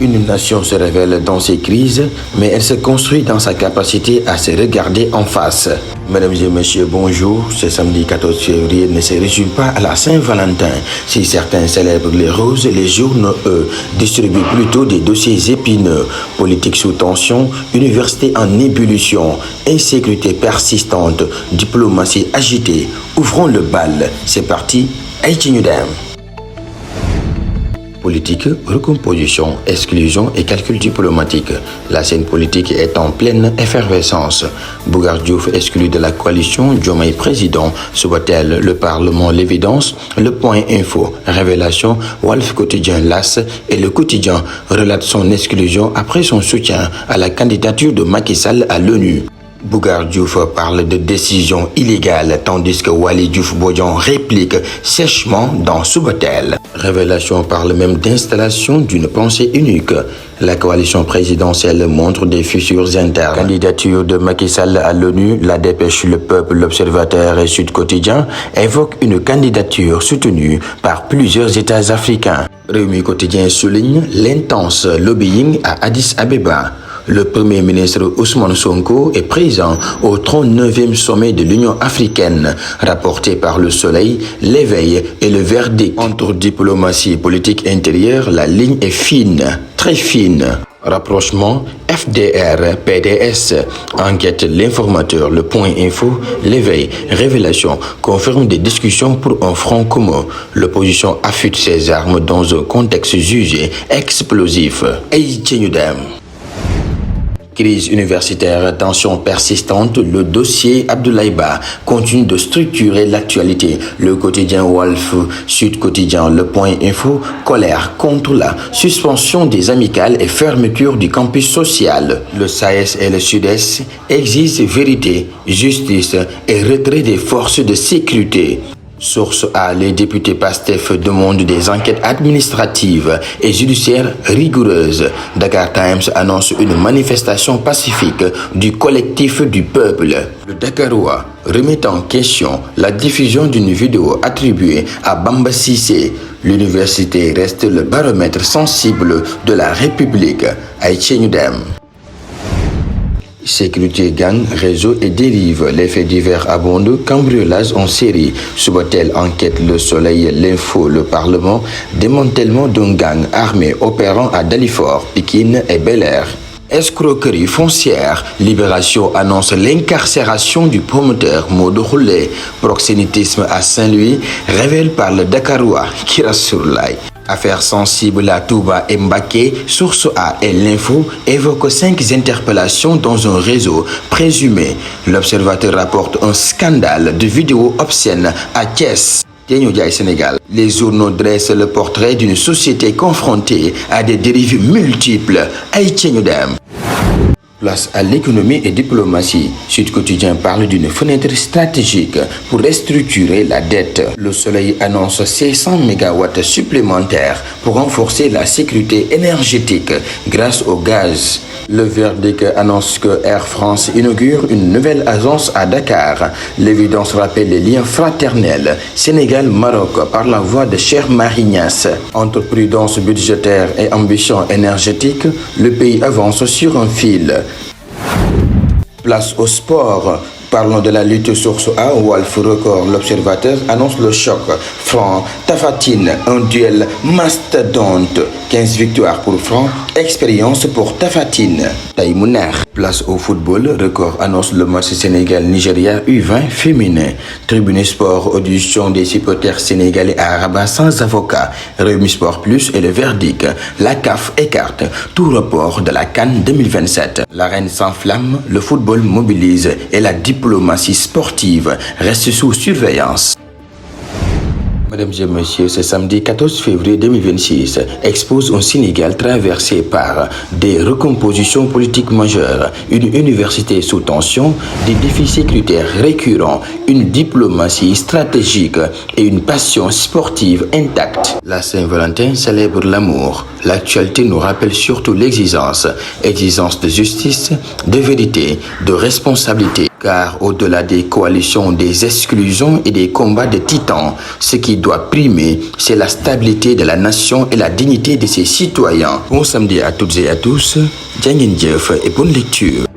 Une nation se révèle dans ses crises, mais elle se construit dans sa capacité à se regarder en face. Mesdames et messieurs, bonjour. Ce samedi 14 février ne se résume pas à la Saint-Valentin. Si certains célèbrent les roses, les journaux, eux, distribuent plutôt des dossiers épineux. Politique sous tension, université en ébullition, insécurité persistante, diplomatie agitée. Ouvrons le bal. C'est parti. Haïti New Dam. Politique, recomposition, exclusion et calcul diplomatique. La scène politique est en pleine effervescence. Bougar Diouf exclu de la coalition, Diomaye président, Subatel, le Parlement, l'évidence, le point info, révélation, Walf Quotidien LAS et le quotidien relate son exclusion après son soutien à la candidature de Macky Sall à l'ONU. Bougar Diouf parle de décision illégale tandis que Waly Diouf Bodian réplique sèchement dans Subatel. Révélation parle même d'installation d'une pensée unique. La coalition présidentielle montre des fissures internes. Candidature de Macky Sall à l'ONU, la dépêche Le Peuple, L'Observateur et Sud Quotidien évoquent une candidature soutenue par plusieurs États africains. Rewmi Quotidien souligne l'intense lobbying à Addis Abeba. Le Premier ministre Ousmane Sonko est présent au 39e sommet de l'Union africaine. Rapporté par Le Soleil, l'éveil et le verdict. Entre diplomatie et politique intérieure, la ligne est fine, très fine. Rapprochement FDR-PDS, enquête l'informateur, le point info, l'éveil, révélation, confirme des discussions pour un front commun. L'opposition affûte ses armes dans un contexte jugé explosif. Haïti New Dam. Crise universitaire, tension persistante, le dossier Abdoulaye Ba continue de structurer l'actualité. Le quotidien Walf, Sud Quotidien, Le Point Info, colère contre la suspension des amicales et fermeture du campus social. Le SAES et le Sud-Est exigent vérité, justice et retrait des forces de sécurité. Source A, les députés PASTEF demandent des enquêtes administratives et judiciaires rigoureuses. Dakar Times annonce une manifestation pacifique du collectif du peuple. Le Dakarois remet en question la diffusion d'une vidéo attribuée à Bamba Cissé. L'université reste le baromètre sensible de la République. Haïti New Dam. Sécurité, gang, réseau et dérive. Les faits divers abondent. Cambriolage en série. Subatel enquête. Le Soleil, l'info, le Parlement. Démantèlement d'un gang armé opérant à Dalifort, Pikine et Bel-Air. Escroquerie foncière. Libération annonce l'incarcération du promoteur Modou Khoule. Proxénétisme à Saint-Louis révèle par le Dakarois Kirasourlaï. Affaire sensible à Touba et Mbaké, Source A et l'info évoquent 5 interpellations dans un réseau présumé. L'Observateur rapporte un scandale de vidéos obscènes à Thiès. Sénégal. Les journaux dressent le portrait d'une société confrontée à des dérives multiples. Haïti New Dam. Place à l'économie et diplomatie. Sud Quotidien parle d'une fenêtre stratégique pour restructurer la dette. Le Soleil annonce 600 MW supplémentaires pour renforcer la sécurité énergétique grâce au gaz. Le verdict annonce que Air France inaugure une nouvelle agence à Dakar. L'évidence rappelle les liens fraternels Sénégal-Maroc par la voix de Cheikh Mahi Niasse. Entre prudence budgétaire et ambition énergétique, le pays avance sur un fil. Place au sport. Parlons de la lutte. Source A, Walf Record, L'Observateur annonce le choc. Franc, Tapha Tine, un duel mastodonte. 15 victoires pour Franc, expérience pour Tapha Tine. Taïmounar. Place au football. Record annonce le match Sénégal-Nigeria U20 féminin. Tribune Sport, audition des supporters sénégalais à Rabat sans avocat. Rewmi Sport Plus et le verdict. La CAF écarte tout report de la CAN 2027. L'arène s'enflamme, le football mobilise et la diplomatie sportive reste sous surveillance. Mesdames et messieurs, ce samedi 14 février 2026 expose un Sénégal traversé par des recompositions politiques majeures, une université sous tension, des défis sécuritaires récurrents, une diplomatie stratégique et une passion sportive intacte. La Saint-Valentin célèbre l'amour. L'actualité nous rappelle surtout l'exigence de justice, de vérité, de responsabilité. Car au-delà des coalitions, des exclusions et des combats de titans, ce qui doit primer, c'est la stabilité de la nation et la dignité de ses citoyens. Bon samedi à toutes et à tous, Djangin Dieuf et bonne lecture.